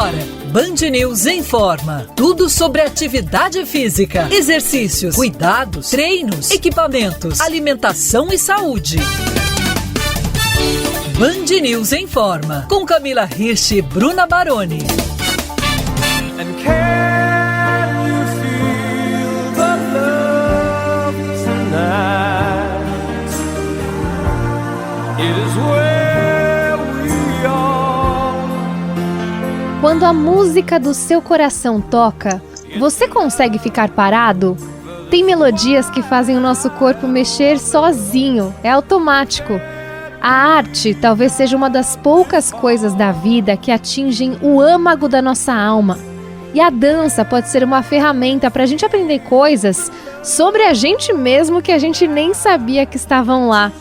agora, Band News informa. Tudo sobre atividade física, exercícios, cuidados, treinos, equipamentos, alimentação e saúde. Band News informa, com Camila Hirsch e Bruna Baroni. And can you feel the love tonight? It is where we are. Quando a música do seu coração toca, você consegue ficar parado? Tem melodias que fazem o nosso corpo mexer sozinho, é automático. A arte talvez seja uma das poucas coisas da vida que atingem o âmago da nossa alma. E a dança pode ser uma ferramenta para a gente aprender coisas sobre a gente mesmo que a gente nem sabia que estavam lá.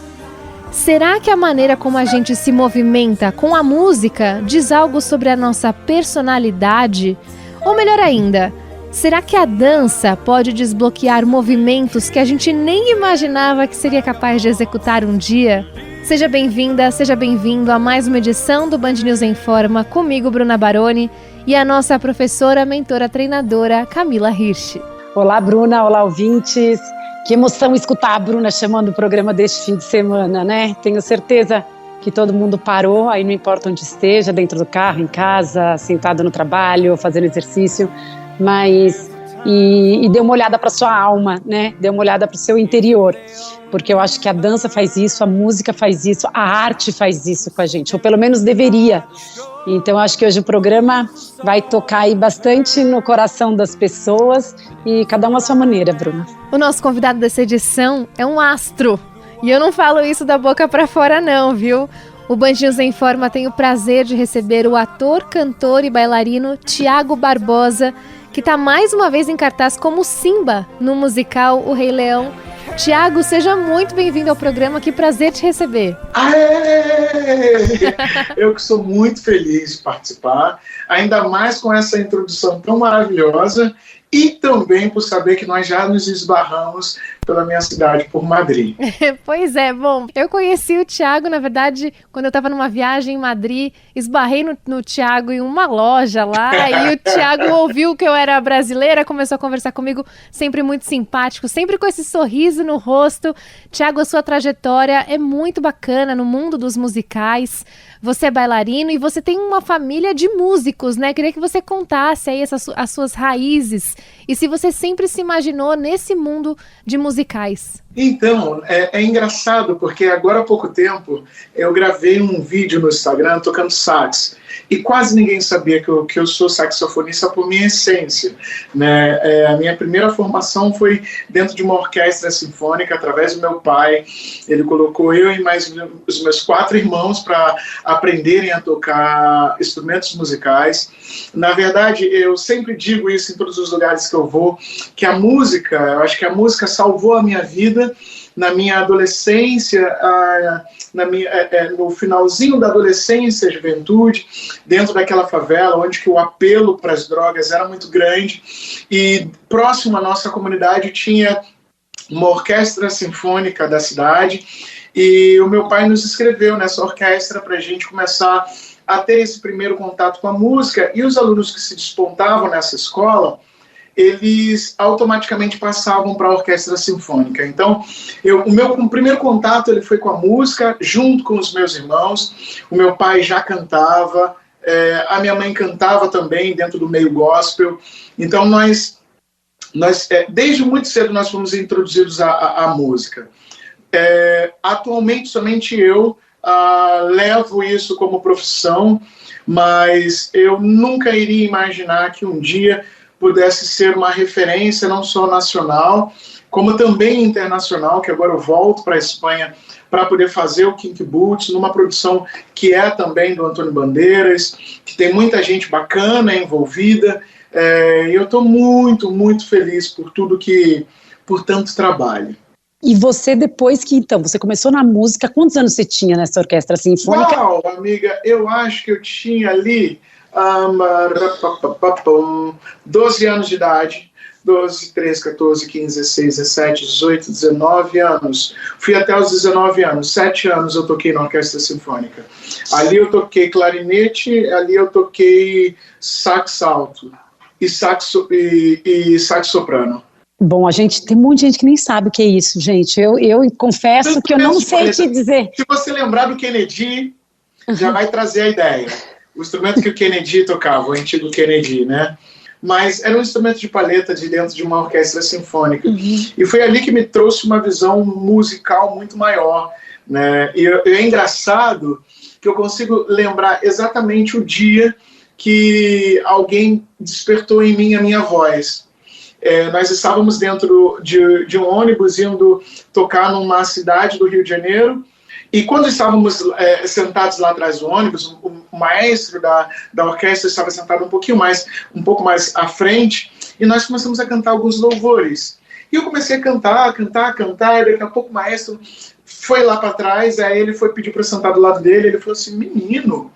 Será que a maneira como a gente se movimenta com a música diz algo sobre a nossa personalidade? Ou melhor ainda, será que a dança pode desbloquear movimentos que a gente nem imaginava que seria capaz de executar um dia? Seja bem-vinda, seja bem-vindo a mais uma edição do Band News em Forma, comigo, Bruna Baroni, e a nossa professora, mentora, treinadora, Camila Hirsch. Olá, Bruna, olá, ouvintes. Que emoção escutar a Bruna chamando o programa deste fim de semana, né? Tenho certeza que todo mundo parou, aí não importa onde esteja, dentro do carro, em casa, sentado no trabalho, fazendo exercício, mas... E dê uma olhada para sua alma, né? Dê uma olhada para o seu interior, porque eu acho que a dança faz isso, a música faz isso, a arte faz isso com a gente, ou pelo menos deveria. Então eu acho que hoje o programa vai tocar aí bastante no coração das pessoas e cada uma à sua maneira, Bruna. O nosso convidado dessa edição é um astro, e eu não falo isso da boca para fora não, viu? O Band News em Forma tem o prazer de receber o ator, cantor e bailarino Thiago Barbosa, que está mais uma vez em cartaz como Simba no musical O Rei Leão. Thiago, seja muito bem-vindo ao programa, que prazer te receber. Aê! Eu que sou muito feliz de participar, ainda mais com essa introdução tão maravilhosa e também por saber que nós já nos esbarramos pela minha cidade, por Madrid. Pois é, bom, eu conheci o Thiago, na verdade, quando eu estava numa viagem em Madrid, esbarrei no Thiago em uma loja lá, e o Thiago ouviu que eu era brasileira, começou a conversar comigo, sempre muito simpático, sempre com esse sorriso no rosto. Thiago, a sua trajetória é muito bacana no mundo dos musicais. Você é bailarino e você tem uma família de músicos, né? Queria que você contasse aí as suas raízes e se você sempre se imaginou nesse mundo de musicais. Então, é engraçado porque agora há pouco tempo eu gravei um vídeo no Instagram tocando sax e quase ninguém sabia que eu sou saxofonista por minha essência, né? A minha primeira formação foi dentro de uma orquestra sinfônica através do meu pai. Ele colocou eu e mais os meus 4 irmãos para aprenderem a tocar instrumentos musicais. Na verdade, eu sempre digo isso em todos os lugares que eu vou, que a música, eu acho que a música salvou a minha vida na minha adolescência, no finalzinho da adolescência, juventude, dentro daquela favela, onde que o apelo para as drogas era muito grande, e próximo à nossa comunidade tinha uma orquestra sinfônica da cidade, e o meu pai nos inscreveu nessa orquestra para a gente começar a ter esse primeiro contato com a música, e os alunos que se despontavam nessa escola, eles automaticamente passavam para a orquestra sinfônica. Então, o meu primeiro contato ele foi com a música, junto com os meus irmãos. O meu pai já cantava, a minha mãe cantava também dentro do meio gospel. Então, nós desde muito cedo, nós fomos introduzidos à música. Atualmente, somente eu levo isso como profissão, mas eu nunca iria imaginar que um dia pudesse ser uma referência não só nacional, como também internacional, que agora eu volto para a Espanha para poder fazer o Kinky Boots, numa produção que é também do Antônio Bandeiras, que tem muita gente bacana envolvida, e eu estou muito, muito feliz por tanto trabalho. E você, depois que, então, você começou na música, quantos anos você tinha nessa orquestra sinfônica? Uau, amiga, eu acho que eu tinha ali 12 anos de idade, 12, 13, 14, 15, 16, 17, 18, 19 anos. Fui até os 19 anos. 7 anos eu toquei na Orquestra Sinfônica. Ali eu toquei clarinete, ali eu toquei sax alto e sax soprano. Bom, tem um monte de gente que nem sabe o que é isso, gente. Eu confesso que eu não sei te dizer. Se você lembrar do Kennedy, já vai trazer a ideia. O instrumento que o Kennedy tocava, o antigo Kennedy, né? Mas era um instrumento de palheta de dentro de uma orquestra sinfônica. E foi ali que me trouxe uma visão musical muito maior, né? E é engraçado que eu consigo lembrar exatamente o dia que alguém despertou em mim a minha voz. Nós estávamos dentro de um ônibus indo tocar numa cidade do Rio de Janeiro, e quando estávamos sentados lá atrás do ônibus, o maestro da orquestra estava sentado um pouco mais à frente, e nós começamos a cantar alguns louvores. E eu comecei a cantar, e daqui a pouco o maestro foi lá para trás, aí ele foi pedir para eu sentar do lado dele, ele falou assim: menino,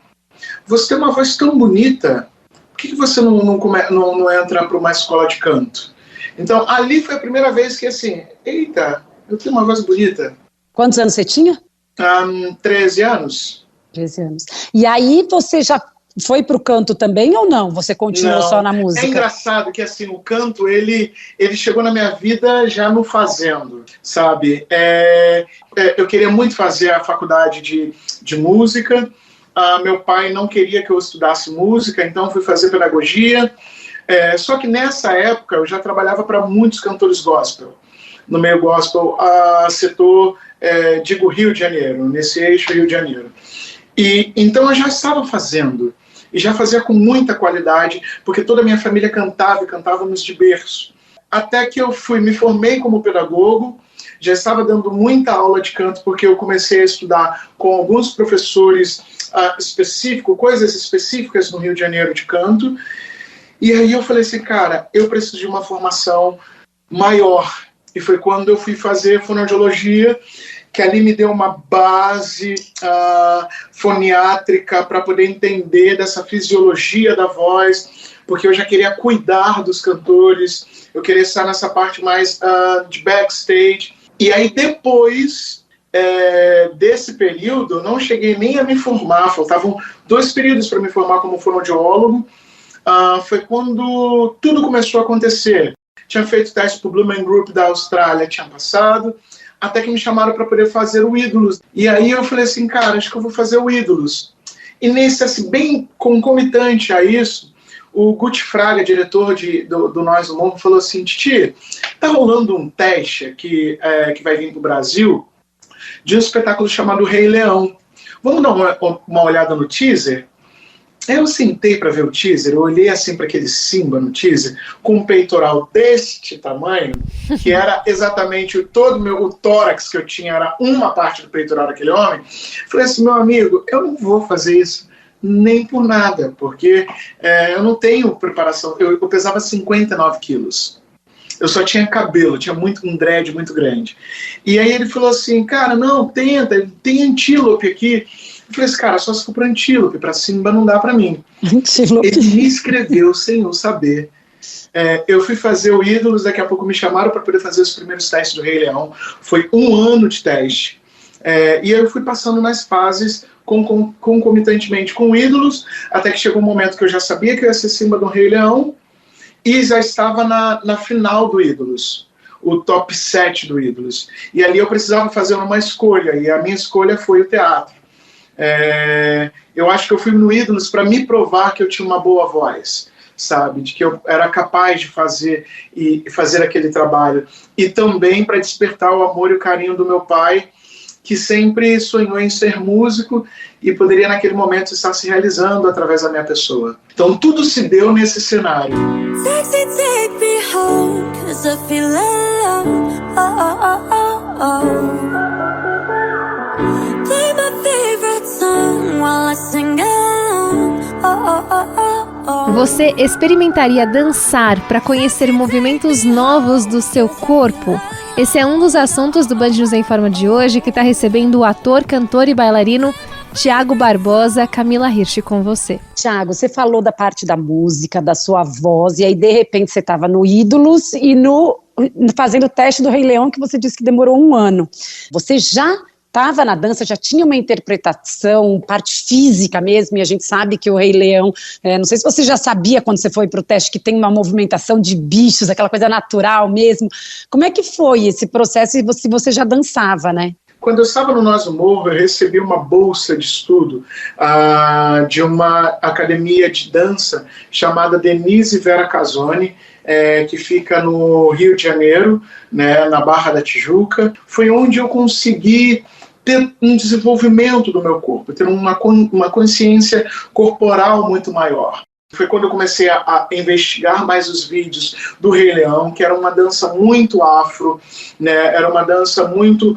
você tem uma voz tão bonita, por que você não entra para uma escola de canto? Então, ali foi a primeira vez que, assim, eita, eu tenho uma voz bonita. Quantos anos você tinha? 13 anos. 13 anos. E aí você já foi pro canto também ou não? Você continuou só na música? É engraçado que, assim, o canto, ele chegou na minha vida já no fazendo, sabe? Eu queria muito fazer a faculdade de música. Meu pai não queria que eu estudasse música, então fui fazer pedagogia. Só que nessa época eu já trabalhava para muitos cantores gospel. No meio gospel, setor, digo Rio de Janeiro, nesse eixo Rio de Janeiro. E então eu já estava fazendo, e já fazia com muita qualidade, porque toda a minha família cantava, e cantávamos de berço. Até que eu me formei como pedagogo, já estava dando muita aula de canto, porque eu comecei a estudar com alguns professores coisas específicas no Rio de Janeiro de canto. E aí eu falei assim, cara, eu preciso de uma formação maior. E foi quando eu fui fazer fonoaudiologia, que ali me deu uma base foniátrica para poder entender dessa fisiologia da voz, porque eu já queria cuidar dos cantores, eu queria estar nessa parte mais de backstage. E aí depois desse período, eu não cheguei nem a me formar, faltavam 2 períodos para me formar como fonoaudiólogo. Foi quando tudo começou a acontecer. Tinha feito teste para o Blue Man Group da Austrália, tinha passado, até que me chamaram para poder fazer o Ídolos. E aí eu falei assim, cara, acho que eu vou fazer o Ídolos. E nesse, assim, bem concomitante a isso, o Guti Fraga, diretor do Nós do Morro, falou assim, Titi, tá rolando um teste que vai vir para o Brasil de um espetáculo chamado Rei Leão. Vamos dar uma olhada no teaser? Eu sentei para ver o teaser, eu olhei assim para aquele Simba no teaser, com um peitoral deste tamanho, que era exatamente o tórax que eu tinha, era uma parte do peitoral daquele homem. Falei assim, meu amigo, eu não vou fazer isso nem por nada, porque eu não tenho preparação. Eu pesava 59 quilos. Eu só tinha cabelo, tinha um dread muito grande. E aí ele falou assim, cara, não, tenta, tem antílope aqui. Eu falei assim, cara, só se for para antílope, para Simba não dá para mim. Ele me escreveu sem eu saber. Eu fui fazer o Ídolos, daqui a pouco me chamaram para poder fazer os primeiros testes do Rei Leão. Foi 1 ano de teste. E aí eu fui passando nas fases concomitantemente com Ídolos, até que chegou um momento que eu já sabia que eu ia ser Simba do Rei Leão, e já estava na final do Ídolos, o top 7 do Ídolos. E ali eu precisava fazer uma escolha, e a minha escolha foi o teatro. Eu acho que eu fui no Ídolos para me provar que eu tinha uma boa voz, sabe, de que eu era capaz de fazer aquele trabalho, e também para despertar o amor e o carinho do meu pai, que sempre sonhou em ser músico e poderia naquele momento estar se realizando através da minha pessoa. Então tudo se deu nesse cenário. Take me home, 'cause I feel alone. Play my favorite song while I sing along. Você experimentaria dançar para conhecer movimentos novos do seu corpo? Esse é um dos assuntos do Band News em Forma de hoje, que está recebendo o ator, cantor e bailarino Tiago Barbosa, Camila Hirsch com você. Tiago, você falou da parte da música, da sua voz, e aí de repente você estava no Ídolos e fazendo o teste do Rei Leão, que você disse que demorou 1 ano. Você já estava na dança, já tinha uma interpretação, parte física mesmo, e a gente sabe que o Rei Leão, não sei se você já sabia quando você foi para o teste, que tem uma movimentação de bichos, aquela coisa natural mesmo. Como é que foi esse processo, se você já dançava, né? Quando eu estava no Nós do Morro, eu recebi uma bolsa de estudo de uma academia de dança chamada Denise Vera Casoni, que fica no Rio de Janeiro, né, na Barra da Tijuca. Foi onde eu consegui ter um desenvolvimento do meu corpo, ter uma consciência corporal muito maior. Foi quando eu comecei a investigar mais os vídeos do Rei Leão, que era uma dança muito afro, né? Era uma dança muito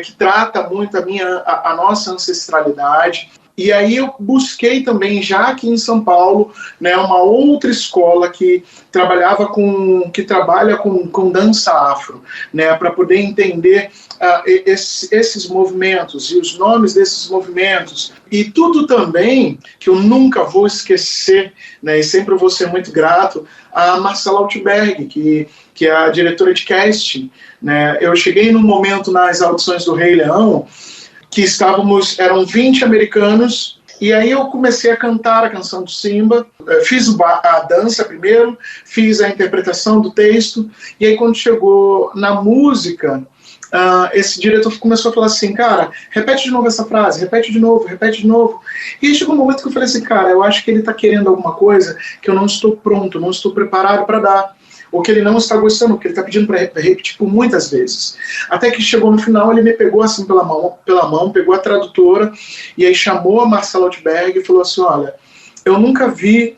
que trata muito a nossa ancestralidade. E aí eu busquei também, já aqui em São Paulo, né, uma outra escola que trabalha com dança afro, né, para poder entender esses movimentos e os nomes desses movimentos. E tudo também, que eu nunca vou esquecer, né, e sempre vou ser muito grato, a Marcela Altberg, que é a diretora de casting. Né. Eu cheguei num momento nas audições do Rei Leão, que eram 20 americanos, e aí eu comecei a cantar a canção do Simba, fiz a dança primeiro, fiz a interpretação do texto, e aí quando chegou na música, esse diretor começou a falar assim, cara, repete de novo essa frase, repete de novo, e aí chegou um momento que eu falei assim, cara, eu acho que ele está querendo alguma coisa que eu não estou pronto, não estou preparado para dar, ou que ele não está gostando, que ele está pedindo para repetir por muitas vezes. Até que chegou no final, ele me pegou assim pela mão, pegou a tradutora, e aí chamou a Marcela Altberg e falou assim, olha, eu nunca vi,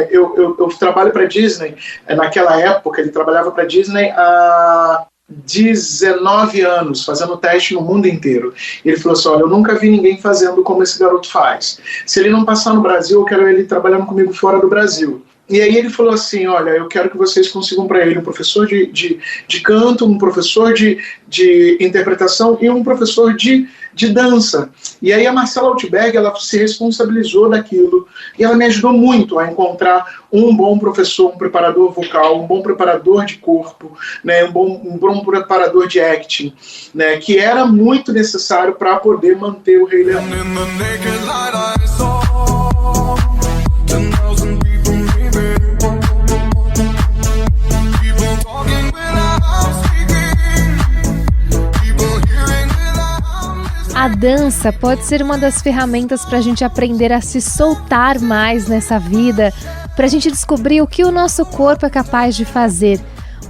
eu trabalho para a Disney, naquela época ele trabalhava para a Disney há 19 anos, fazendo teste no mundo inteiro. E ele falou assim, olha, eu nunca vi ninguém fazendo como esse garoto faz. Se ele não passar no Brasil, eu quero ele trabalhando comigo fora do Brasil. E aí ele falou assim, olha, eu quero que vocês consigam para ele um professor de canto, um professor de interpretação e um professor de dança. E aí a Marcela Altberg, ela se responsabilizou daquilo e ela me ajudou muito a encontrar um bom professor, um preparador vocal, um bom preparador de corpo, né, um bom preparador de acting, né, que era muito necessário para poder manter o Rei Leão. A dança pode ser uma das ferramentas para a gente aprender a se soltar mais nessa vida, para a gente descobrir o que o nosso corpo é capaz de fazer.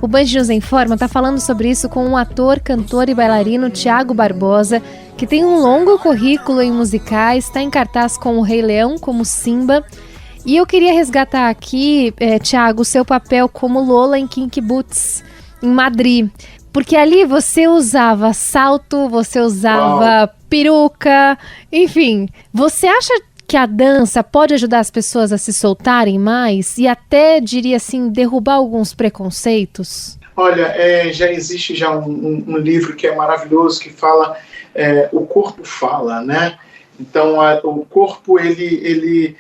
O Band News em Forma está falando sobre isso com o ator, cantor e bailarino Tiago Barbosa, que tem um longo currículo em musicais, está em cartaz com o Rei Leão, como Simba. E eu queria resgatar aqui, Tiago, o seu papel como Lola em Kinky Boots, em Madrid. Porque ali você usava salto, você usava peruca, enfim. Você acha que a dança pode ajudar as pessoas a se soltarem mais e até, diria assim, derrubar alguns preconceitos? Olha, já existe um livro que é maravilhoso, que fala O Corpo Fala, né? Então, o corpo ele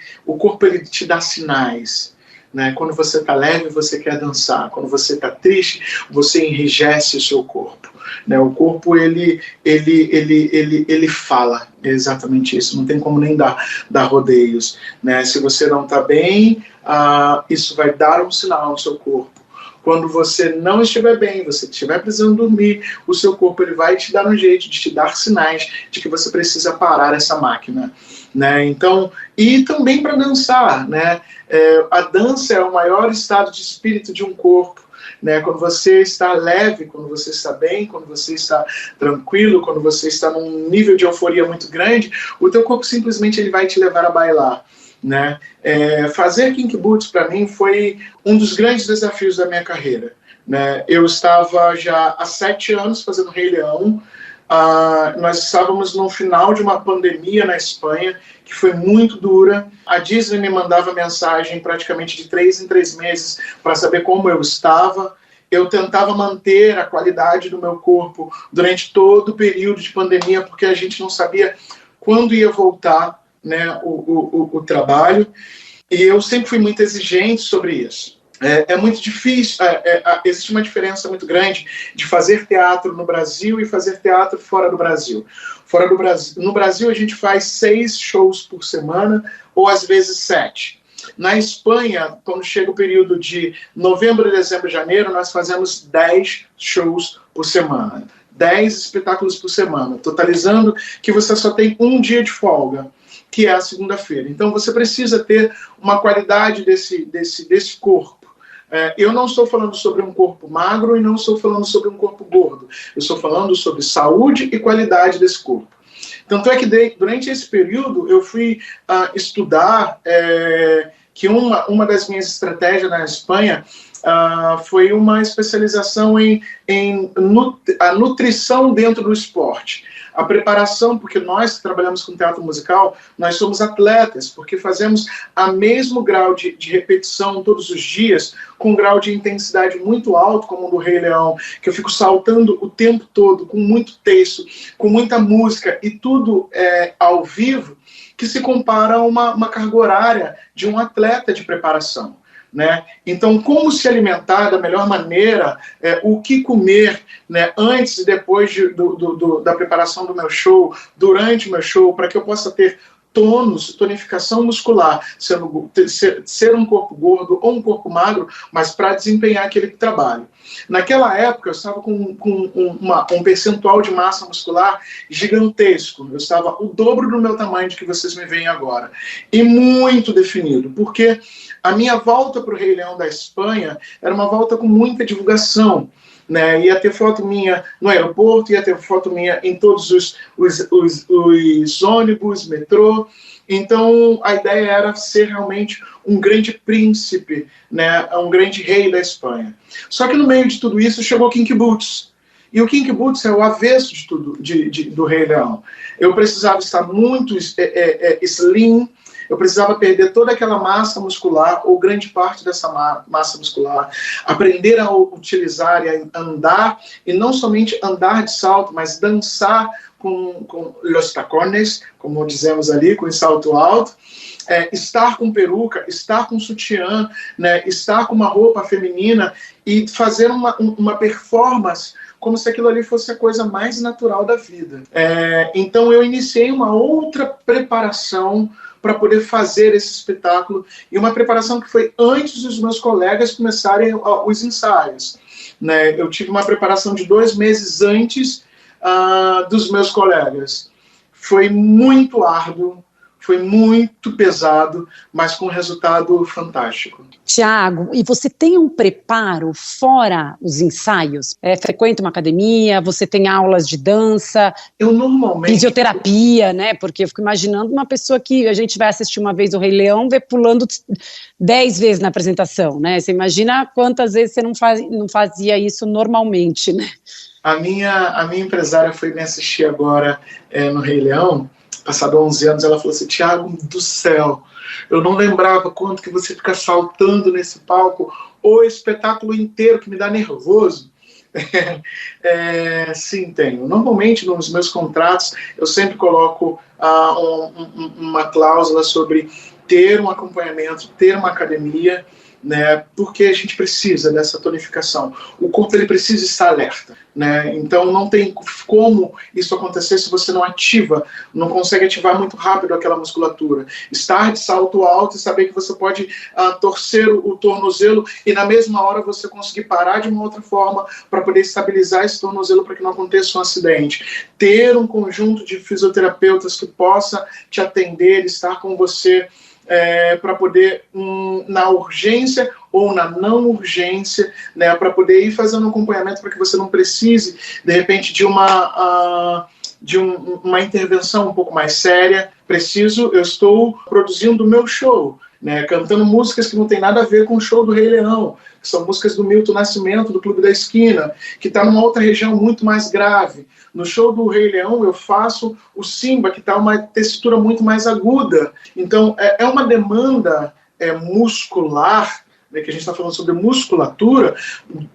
te dá sinais. Né? Quando você está leve, você quer dançar. Quando você está triste, você enrijece o seu corpo. Né? O corpo, ele fala exatamente isso. Não tem como nem dar rodeios. Né? Se você não está bem, isso vai dar um sinal no seu corpo. Quando você não estiver bem, você estiver precisando dormir, o seu corpo ele vai te dar um jeito de te dar sinais de que você precisa parar essa máquina. Né? Então, e também para dançar, né? A dança é o maior estado de espírito de um corpo, né? Quando você está leve, quando você está bem, quando você está tranquilo, quando você está num nível de euforia muito grande, o teu corpo simplesmente ele vai te levar a bailar. Né? Fazer Kinky Boots para mim foi um dos grandes desafios da minha carreira. Né? Eu estava já há 7 anos fazendo Rei Leão. Nós estávamos no final de uma pandemia na Espanha, que foi muito dura. A Disney me mandava mensagem praticamente de 3 em 3 meses para saber como eu estava. Eu tentava manter a qualidade do meu corpo durante todo o período de pandemia, porque a gente não sabia quando ia voltar, né, o trabalho, e eu sempre fui muito exigente sobre isso. É muito difícil, existe uma diferença muito grande de fazer teatro no Brasil e fazer teatro fora do Brasil. No Brasil a gente faz 6 shows por semana, ou às vezes 7. Na Espanha, quando chega o período de novembro, dezembro e janeiro, nós fazemos 10 shows por semana. 10 espetáculos por semana, totalizando que você só tem um dia de folga, que é a segunda-feira. Então você precisa ter uma qualidade desse corpo. Eu não estou falando sobre um corpo magro e não estou falando sobre um corpo gordo. Eu estou falando sobre saúde e qualidade desse corpo. Tanto é que durante esse período eu fui estudar que uma das minhas estratégias na Espanha foi uma especialização em a nutrição dentro do esporte. A preparação, porque nós que trabalhamos com teatro musical, nós somos atletas, porque fazemos o mesmo grau de repetição todos os dias, com um grau de intensidade muito alto, como o do Rei Leão, que eu fico saltando o tempo todo, com muito texto, com muita música, e tudo ao vivo, que se compara a uma carga horária de um atleta de preparação. Né? Então, como se alimentar da melhor maneira, o que comer, né, antes e depois da preparação do meu show, durante o meu show, para que eu possa ter tonificação muscular, ser um corpo gordo ou um corpo magro, mas para desempenhar aquele trabalho. Naquela época, eu estava com um percentual de massa muscular gigantesco. Eu estava o dobro do meu tamanho de que vocês me veem agora. E muito definido, porque a minha volta para o Rei Leão da Espanha era uma volta com muita divulgação. Né, ia ter foto minha no aeroporto, ia ter foto minha em todos os ônibus, metrô. Então, a ideia era ser realmente um grande príncipe, né, um grande rei da Espanha. Só que no meio de tudo isso chegou Kinky Boots. E o Kinky Boots é o avesso de tudo, do Rei Leão. Eu precisava estar muito slim, eu precisava perder toda aquela massa muscular, ou grande parte dessa massa muscular, aprender a utilizar e a andar, e não somente andar de salto, mas dançar com los tacones, como dizemos ali, com o salto alto, estar com peruca, estar com sutiã, né, estar com uma roupa feminina e fazer uma performance como se aquilo ali fosse a coisa mais natural da vida. Então eu iniciei uma outra preparação para poder fazer esse espetáculo, e uma preparação que foi antes dos meus colegas começarem os ensaios. Né? Eu tive uma preparação de 2 meses antes dos meus colegas. Foi muito árduo, foi muito pesado, mas com um resultado fantástico. Tiago, e você tem um preparo fora os ensaios? Frequenta uma academia, você tem aulas de dança? Eu normalmente... Fisioterapia, né? Porque eu fico imaginando uma pessoa que a gente vai assistir uma vez o Rei Leão, vê pulando 10 vezes na apresentação, né? Você imagina quantas vezes você não fazia isso normalmente, né? A minha empresária foi me assistir agora no Rei Leão. Passado 11 anos, ela falou assim: Tiago do céu, eu não lembrava quanto que você fica saltando nesse palco, o espetáculo inteiro, que me dá nervoso. Sim, tenho. Normalmente, nos meus contratos, eu sempre coloco uma cláusula sobre ter um acompanhamento, ter uma academia, né, porque a gente precisa dessa tonificação. O corpo ele precisa estar alerta, né? Então não tem como isso acontecer se você não ativa, não consegue ativar muito rápido aquela musculatura. Estar de salto alto e saber que você pode torcer o tornozelo e na mesma hora você conseguir parar de uma outra forma para poder estabilizar esse tornozelo para que não aconteça um acidente. Ter um conjunto de fisioterapeutas que possa te atender, estar com você para poder, na urgência ou na não urgência, né, para poder ir fazendo um acompanhamento para que você não precise, de repente, de uma intervenção um pouco mais séria. Eu estou produzindo o meu show, né, cantando músicas que não tem nada a ver com o show do Rei Leão, que são músicas do Milton Nascimento, do Clube da Esquina, que está numa outra região muito mais grave. No show do Rei Leão eu faço o Simba, que está uma tessitura muito mais aguda. Então é uma demanda muscular, né, que a gente está falando sobre musculatura,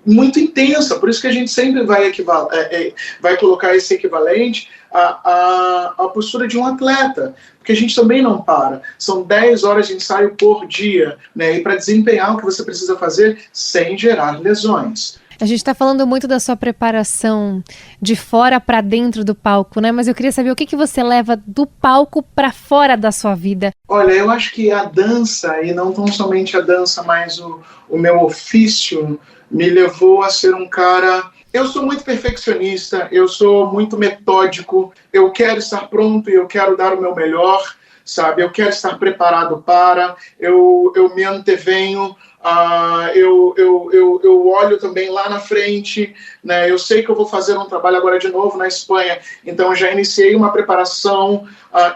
muito intensa. Por isso que a gente sempre vai colocar esse equivalente à postura de um atleta, porque a gente também não para. São 10 horas de ensaio por dia, né, e para desempenhar o que você precisa fazer sem gerar lesões. A gente está falando muito da sua preparação de fora para dentro do palco, né? Mas eu queria saber o que você leva do palco para fora da sua vida. Olha, eu acho que a dança, e não tão somente a dança, mas o meu ofício, me levou a ser um cara... Eu sou muito perfeccionista, eu sou muito metódico, eu quero estar pronto e eu quero dar o meu melhor, sabe? Eu quero estar preparado para, eu me antevenho, eu olho também lá na frente, né? Eu sei que eu vou fazer um trabalho agora de novo na Espanha, então eu já iniciei uma preparação,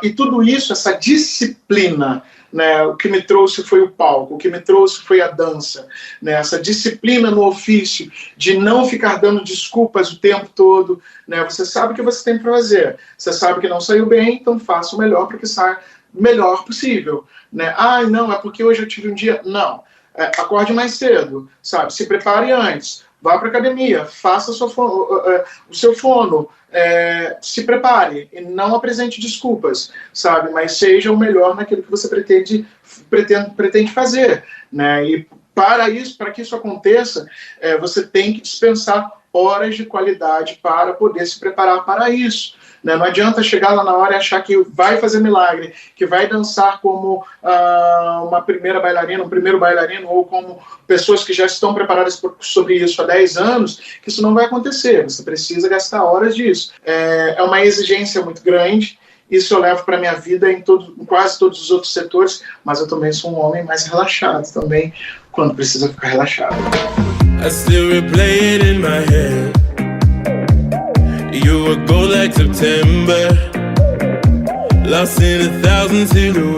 e tudo isso, essa disciplina, né? O que me trouxe foi o palco, o que me trouxe foi a dança, né? Essa disciplina no ofício, de não ficar dando desculpas o tempo todo, né? Você sabe o que você tem para fazer, você sabe que não saiu bem, então faça o melhor para que saia melhor possível, né? Não, é porque hoje eu tive um dia... Não. Acorde mais cedo, sabe? Se prepare antes, vá para a academia, faça o seu fono, se prepare e não apresente desculpas, sabe? Mas seja o melhor naquilo que você pretende fazer, né? E para que isso aconteça, você tem que dispensar horas de qualidade para poder se preparar para isso. Não adianta chegar lá na hora e achar que vai fazer milagre, que vai dançar como uma primeira bailarina, um primeiro bailarino, ou como pessoas que já estão preparadas sobre isso há 10 anos, que isso não vai acontecer. Você precisa gastar horas disso. É uma exigência muito grande. Isso eu levo para a minha vida em quase todos os outros setores, mas eu também sou um homem mais relaxado também, quando precisa ficar relaxado. I still replay it in my head.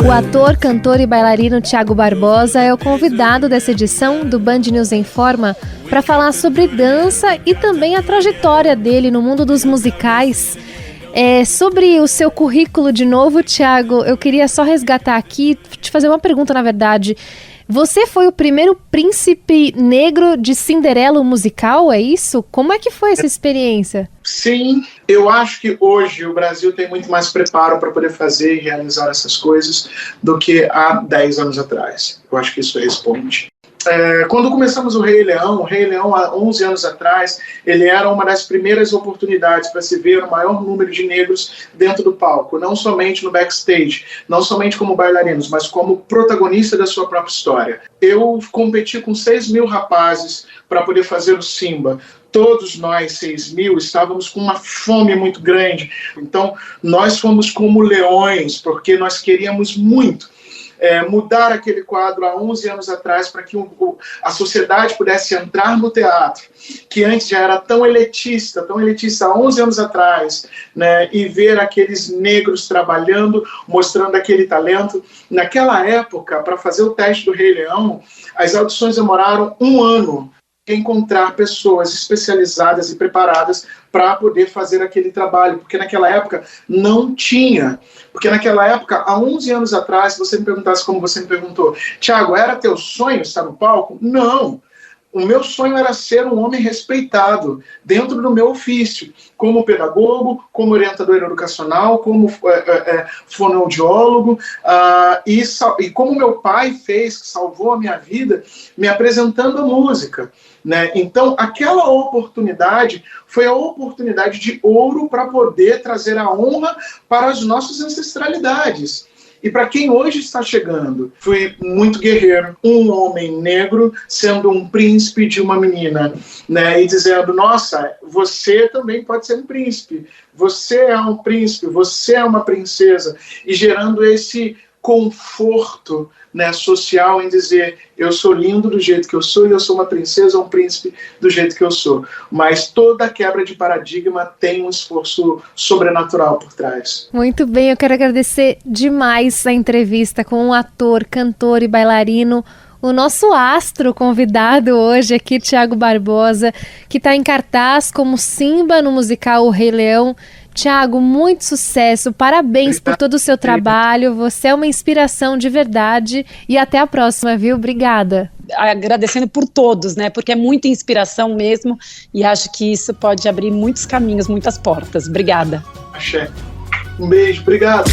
O ator, cantor e bailarino Thiago Barbosa é o convidado dessa edição do Band News em Forma para falar sobre dança e também a trajetória dele no mundo dos musicais. Sobre o seu currículo de novo, Thiago, eu queria só resgatar aqui, te fazer uma pergunta, na verdade. Você foi o primeiro príncipe negro de Cinderela, o musical, é isso? Como é que foi essa experiência? Sim, eu acho que hoje o Brasil tem muito mais preparo para poder fazer e realizar essas coisas do que há 10 anos atrás. Eu acho que isso responde. Quando começamos o Rei Leão há 11 anos atrás, ele era uma das primeiras oportunidades para se ver o maior número de negros dentro do palco, não somente no backstage, não somente como bailarinos, mas como protagonista da sua própria história. Eu competi com 6 mil rapazes para poder fazer o Simba. Todos nós, 6 mil, estávamos com uma fome muito grande. Então, nós fomos como leões, porque nós queríamos muito mudar aquele quadro há 11 anos atrás para que a sociedade pudesse entrar no teatro, que antes já era tão elitista há 11 anos atrás, né, e ver aqueles negros trabalhando, mostrando aquele talento. Naquela época, para fazer o teste do Rei Leão, as audições demoraram 1 ano. Encontrar pessoas especializadas e preparadas para poder fazer aquele trabalho, porque naquela época não tinha. Porque naquela época, há 11 anos atrás, se você me perguntasse como você me perguntou, Thiago, era teu sonho estar no palco? Não. O meu sonho era ser um homem respeitado dentro do meu ofício, como pedagogo, como orientador educacional, como fonoaudiólogo, e como meu pai fez, que salvou a minha vida, me apresentando a música. Né? Então, aquela oportunidade foi a oportunidade de ouro para poder trazer a honra para as nossas ancestralidades. E para quem hoje está chegando, fui muito guerreiro, um homem negro sendo um príncipe de uma menina, né? E dizendo, nossa, você também pode ser um príncipe, você é um príncipe, você é uma princesa, e gerando esse conforto, né, social em dizer, eu sou lindo do jeito que eu sou e eu sou uma princesa ou um príncipe do jeito que eu sou. Mas toda quebra de paradigma tem um esforço sobrenatural por trás. Muito bem, eu quero agradecer demais a entrevista com um ator, cantor e bailarino, o nosso astro convidado hoje aqui, Thiago Barbosa, que está em cartaz como Simba no musical O Rei Leão. Thiago, muito sucesso, parabéns por todo o seu trabalho, você é uma inspiração de verdade e até a próxima, viu? Obrigada. agradecendo por todos, né? Porque é muita inspiração mesmo e acho que isso pode abrir muitos caminhos, muitas portas. Obrigada. Axé. Um beijo, obrigado.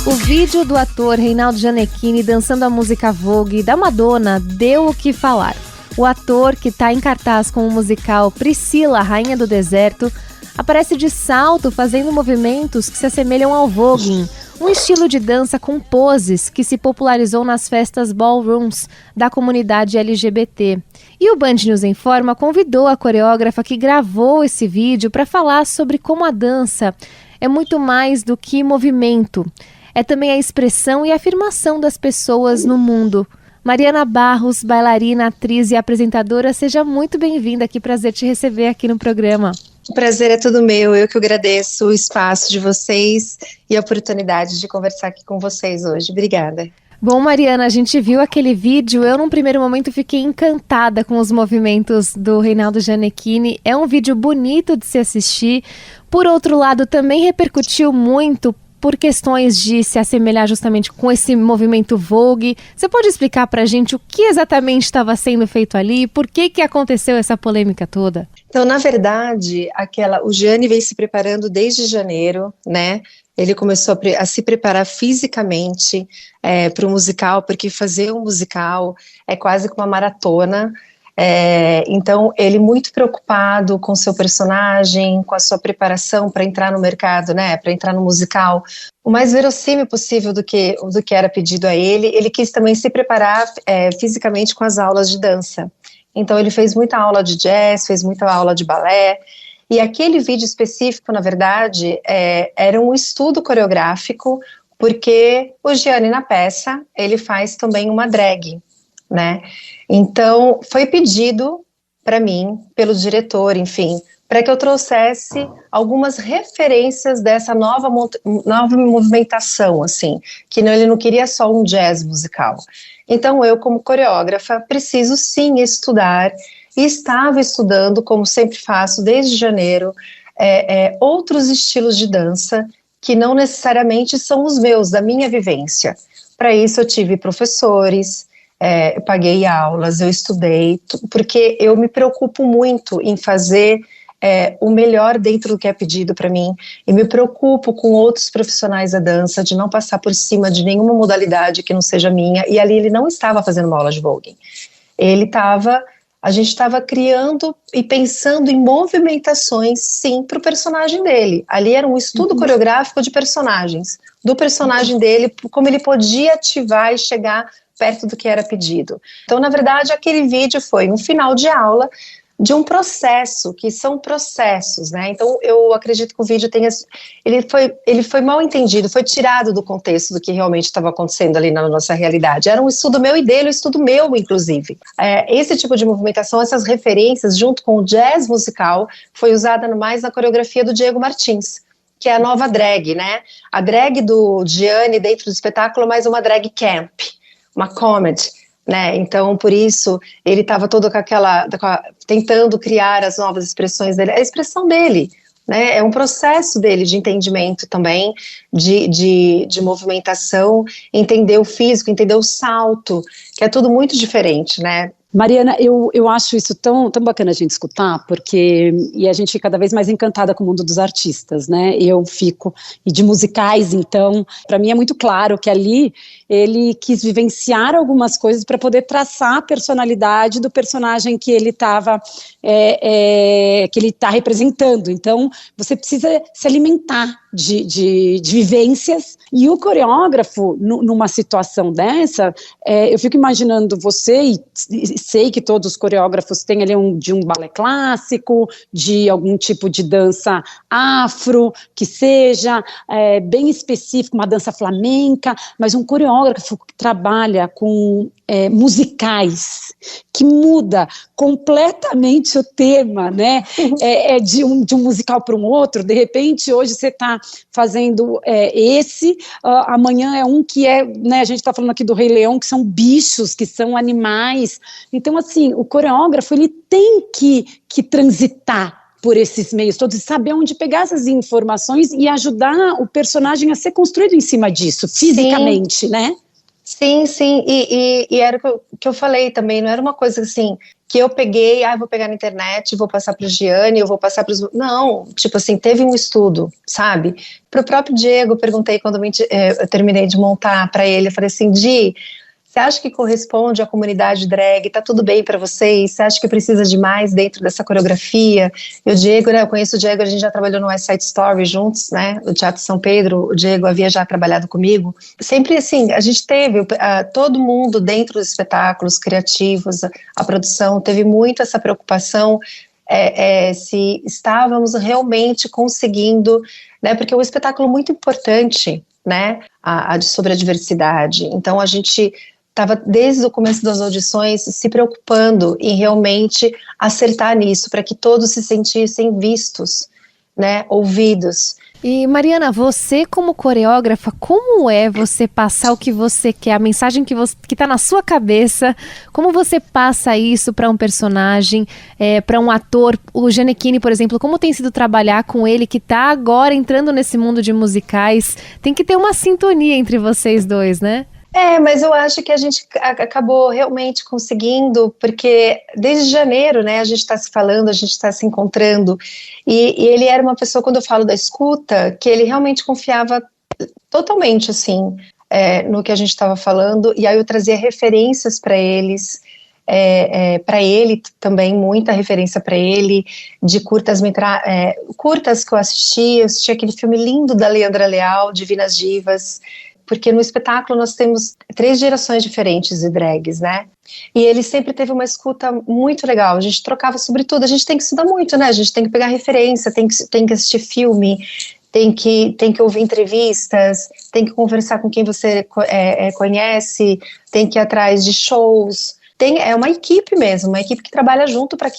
O vídeo do ator Reinaldo Gianecchini dançando a música Vogue da Madonna deu o que falar. O ator, que está em cartaz com o musical Priscila, Rainha do Deserto, aparece de salto fazendo movimentos que se assemelham ao voguing, um estilo de dança com poses que se popularizou nas festas ballrooms da comunidade LGBT. E o Band News Informa convidou a coreógrafa que gravou esse vídeo para falar sobre como a dança é muito mais do que movimento. É também a expressão e afirmação das pessoas no mundo. Mariana Barros, bailarina, atriz e apresentadora, seja muito bem-vinda, que prazer te receber aqui no programa. O prazer é todo meu, eu que agradeço o espaço de vocês e a oportunidade de conversar aqui com vocês hoje. Obrigada. Bom, Mariana, a gente viu aquele vídeo, eu num primeiro momento fiquei encantada com os movimentos do Reinaldo Gianecchini, é um vídeo bonito de se assistir, por outro lado também repercutiu muito por questões de se assemelhar justamente com esse movimento Vogue. Você pode explicar pra gente o que exatamente estava sendo feito ali? Por que aconteceu essa polêmica toda? Então, na verdade, o Gianni vem se preparando desde janeiro, né? Ele começou a se preparar fisicamente para o musical, porque fazer um musical é quase que uma maratona. Então, ele muito preocupado com seu personagem, com a sua preparação para entrar no mercado, né, para entrar no musical, o mais verossímil possível do que era pedido a ele. Ele quis também se preparar fisicamente com as aulas de dança. Então, ele fez muita aula de jazz, fez muita aula de balé, e aquele vídeo específico, na verdade, era um estudo coreográfico, porque o Gianni, na peça, ele faz também uma drag, né? Então, foi pedido para mim, pelo diretor, enfim, para que eu trouxesse algumas referências dessa nova movimentação, assim, que ele não queria só um jazz musical. Então, eu, como coreógrafa, preciso sim estudar, e estava estudando, como sempre faço, desde janeiro, outros estilos de dança que não necessariamente são os meus, da minha vivência. Para isso, eu tive professores, eu paguei aulas, eu estudei, porque eu me preocupo muito em fazer o melhor dentro do que é pedido para mim, e me preocupo com outros profissionais da dança, de não passar por cima de nenhuma modalidade que não seja minha, e ali ele não estava fazendo uma aula de voguing, a gente estava criando e pensando em movimentações, sim, para o personagem dele. Ali era um estudo coreográfico de personagens, do personagem dele, como ele podia ativar e chegar perto do que era pedido. Então, na verdade, aquele vídeo foi um final de aula de um processo, que são processos, né? Então, eu acredito que o vídeo ele foi mal entendido, foi tirado do contexto do que realmente estava acontecendo ali na nossa realidade. Era um estudo meu e dele, um estudo meu, inclusive. Esse tipo de movimentação, essas referências, junto com o jazz musical, foi usada mais na coreografia do Diego Martins, que é a nova drag, né? A drag do Gianni dentro do espetáculo, mais uma drag camp, uma comedy, né? Então, por isso, ele estava todo tentando criar as novas expressões dele, a expressão dele, né? É um processo dele de entendimento também, de movimentação, entender o físico, entender o salto, que é tudo muito diferente, né? Mariana, eu acho isso tão bacana a gente escutar, e a gente fica cada vez mais encantada com o mundo dos artistas, né? Eu fico, e de musicais, então, para mim é muito claro que ali ele quis vivenciar algumas coisas para poder traçar a personalidade do personagem que ele estava, que ele está representando. Então, você precisa se alimentar de vivências, e o coreógrafo, numa situação dessa, eu fico imaginando você, e sei que todos os coreógrafos têm ali de um balé clássico, de algum tipo de dança afro, que seja bem específico, uma dança flamenca, mas um coreógrafo coreógrafo que trabalha com musicais, que muda completamente o tema, né? De um musical para um outro. De repente, hoje você está fazendo amanhã é um que né, a gente está falando aqui do Rei Leão, que são bichos, que são animais. Então, assim, o coreógrafo, ele tem que transitar por esses meios todos e saber onde pegar essas informações e ajudar o personagem a ser construído em cima disso, fisicamente, sim, né? Sim, sim, e era o que eu falei também, não era uma coisa assim, que eu peguei, vou pegar na internet, vou passar para o Gianni, eu vou passar para os... Não, tipo assim, teve um estudo, sabe? Para o próprio Diego, eu perguntei quando eu terminei de montar para ele, eu falei assim, Di, você acha que corresponde à comunidade drag? Tá tudo bem para vocês? Você acha que precisa de mais dentro dessa coreografia? E o Diego, né, eu conheço o Diego, a gente já trabalhou no West Side Story juntos, né, no Teatro São Pedro, o Diego havia já trabalhado comigo. Sempre assim, a gente teve, todo mundo dentro dos espetáculos criativos, a produção, teve muito essa preocupação se estávamos realmente conseguindo, né, porque é um espetáculo muito importante, né, sobre a diversidade. Então a gente estava desde o começo das audições se preocupando em realmente acertar nisso, para que todos se sentissem vistos, né, ouvidos. E Mariana, você como coreógrafa, como é você passar o que você quer, a mensagem que está na sua cabeça, como você passa isso para um personagem, para um ator, o Gianecchini, por exemplo, como tem sido trabalhar com ele que está agora entrando nesse mundo de musicais, tem que ter uma sintonia entre vocês dois, né? Mas eu acho que a gente acabou realmente conseguindo, porque desde janeiro, né, a gente está se falando, a gente está se encontrando, e ele era uma pessoa, quando eu falo da escuta, que ele realmente confiava totalmente, assim, no que a gente estava falando, e aí eu trazia referências para eles, para ele também, muita referência para ele, de curtas que eu assisti aquele filme lindo da Leandra Leal, Divinas Divas, porque no espetáculo nós temos 3 gerações diferentes de drags, né? E ele sempre teve uma escuta muito legal, a gente trocava sobre tudo, a gente tem que estudar muito, né? A gente tem que pegar referência, tem que assistir filme, tem que ouvir entrevistas, tem que conversar com quem você conhece, tem que ir atrás de shows. É uma equipe mesmo, uma equipe que trabalha junto para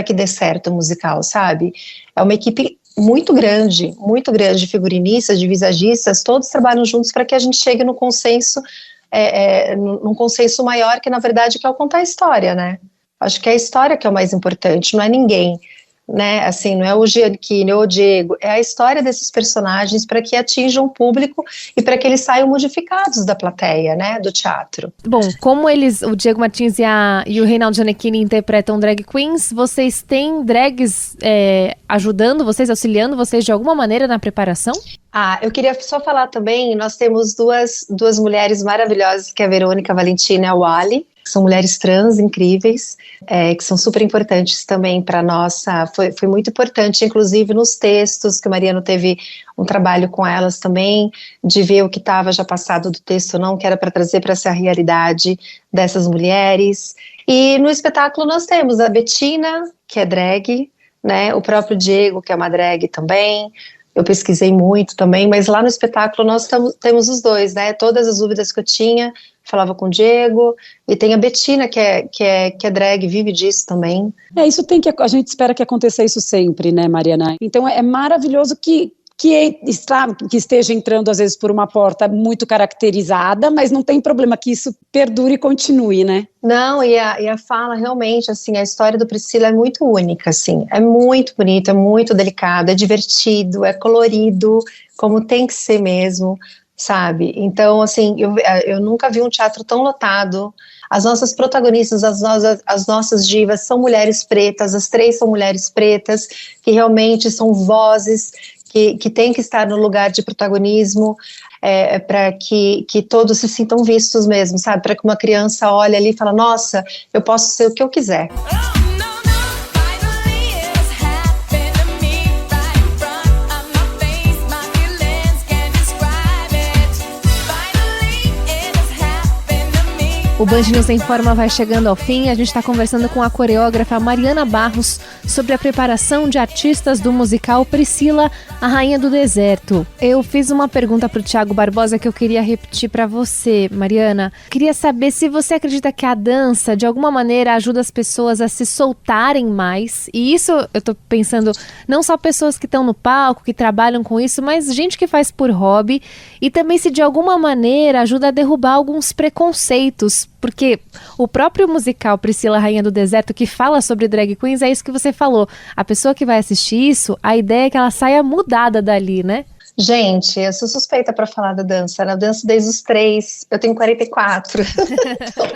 que dê certo o musical, sabe? É uma equipe muito grande, de figurinistas, de visagistas, todos trabalham juntos para que a gente chegue no consenso, num consenso maior, que na verdade que é o contar a história, né? Acho que é a história que é o mais importante, não é ninguém, né? Assim, não é o Gianecchini ou o Diego, é a história desses personagens para que atinjam o público e para que eles saiam modificados da plateia, né? Do teatro. Bom, como o Diego Martins e o Reinaldo Gianecchini interpretam drag queens, vocês têm drags ajudando vocês, auxiliando vocês de alguma maneira na preparação? Eu queria só falar também, nós temos duas mulheres maravilhosas, que é a Verônica Valentina e a Wally, que são mulheres trans incríveis, que são super importantes também para nossa, foi muito importante, inclusive nos textos, que o Mariano teve um trabalho com elas também, de ver o que estava já passado do texto ou não, que era para trazer para essa realidade dessas mulheres. E no espetáculo nós temos a Bettina, que é drag, né, o próprio Diego, que é uma drag também. Eu pesquisei muito também, mas lá no espetáculo nós temos os dois, né? Todas as dúvidas que eu tinha, falava com o Diego, e tem a Bettina, que é drag, vive disso também. A gente espera que aconteça isso sempre, né, Mariana? Então é maravilhoso que esteja entrando às vezes por uma porta muito caracterizada, mas não tem problema que isso perdure e continue, né? Não, e a fala realmente, assim, a história do Priscila é muito única, assim, é muito bonito, é muito delicado, é divertido, é colorido, como tem que ser mesmo, sabe? Então, assim, eu nunca vi um teatro tão lotado. As nossas protagonistas, as nossas divas são mulheres pretas, as 3 são mulheres pretas, que realmente são vozes que tem que estar no lugar de protagonismo, para que todos se sintam vistos mesmo, sabe? Para que uma criança olhe ali e fala, nossa, eu posso ser o que eu quiser. O Band News Informa vai chegando ao fim. A gente está conversando com a coreógrafa Mariana Barros sobre a preparação de artistas do musical Priscila, a Rainha do Deserto. Eu fiz uma pergunta para o Thiago Barbosa que eu queria repetir para você, Mariana. Queria saber se você acredita que a dança, de alguma maneira, ajuda as pessoas a se soltarem mais. E isso, eu tô pensando, não só pessoas que estão no palco, que trabalham com isso, mas gente que faz por hobby. E também se de alguma maneira ajuda a derrubar alguns preconceitos. Porque o próprio musical Priscila, Rainha do Deserto, que fala sobre drag queens, é isso que você falou. A pessoa que vai assistir isso, a ideia é que ela saia mudada dali, né? Gente, eu sou suspeita para falar da dança. Eu danço desde os 3, eu tenho 44. Então,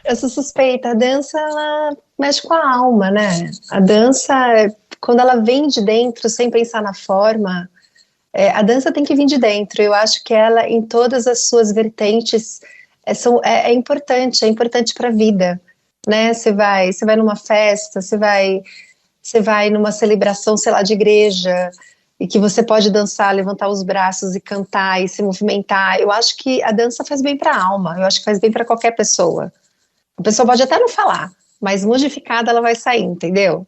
eu sou suspeita. A dança, ela mexe com a alma, né? A dança, quando ela vem de dentro, sem pensar na forma, a dança tem que vir de dentro. Eu acho que ela, em todas as suas vertentes, é importante para a vida, né? Você vai numa festa, você vai numa celebração, sei lá, de igreja, e que você pode dançar, levantar os braços e cantar e se movimentar. Eu acho que a dança faz bem para a alma, eu acho que faz bem para qualquer pessoa. A pessoa pode até não falar, mas modificada ela vai sair, entendeu?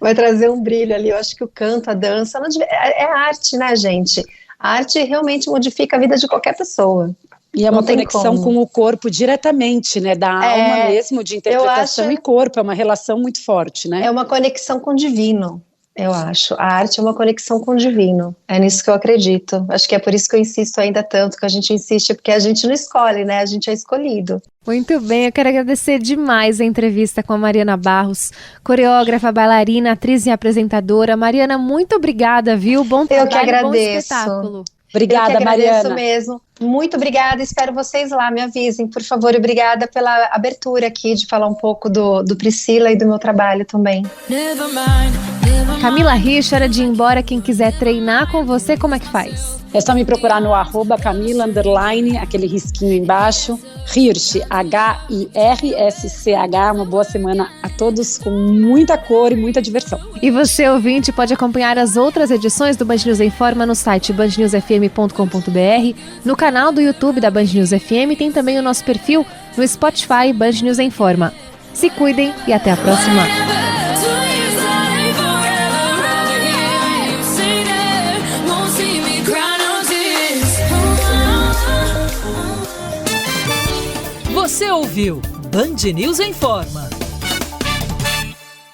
Vai trazer um brilho ali. Eu acho que o canto, a dança, é arte, né, gente? A arte realmente modifica a vida de qualquer pessoa. E é uma conexão com o corpo diretamente, né? Da alma mesmo, de interpretação e corpo. É uma relação muito forte, né? É uma conexão com o divino, eu acho. A arte é uma conexão com o divino. É nisso que eu acredito. Acho que é por isso que eu insisto ainda tanto, que a gente insiste, porque a gente não escolhe, né? A gente é escolhido. Muito bem, eu quero agradecer demais a entrevista com a Mariana Barros, coreógrafa, bailarina, atriz e apresentadora. Mariana, muito obrigada, viu? Bom trabalho, eu que agradeço. Bom espetáculo. Obrigada, eu que agradeço Mariana. Mesmo. Muito obrigada, espero vocês lá, me avisem, por favor. Obrigada pela abertura aqui de falar um pouco do Priscila e do meu trabalho também. Camila Hirsch, hora de ir embora. Quem quiser treinar com você, como é que faz? É só me procurar no @Camila_, aquele risquinho embaixo, Hirsch, HIRSCH. Uma boa semana a todos, com muita cor e muita diversão. E você, ouvinte, pode acompanhar as outras edições do Band News Informa no site bandnewsfm.com.br, no canal do YouTube da Band News FM, tem também o nosso perfil no Spotify Band News Informa. Se cuidem e até a próxima. Você ouviu Band News Informa.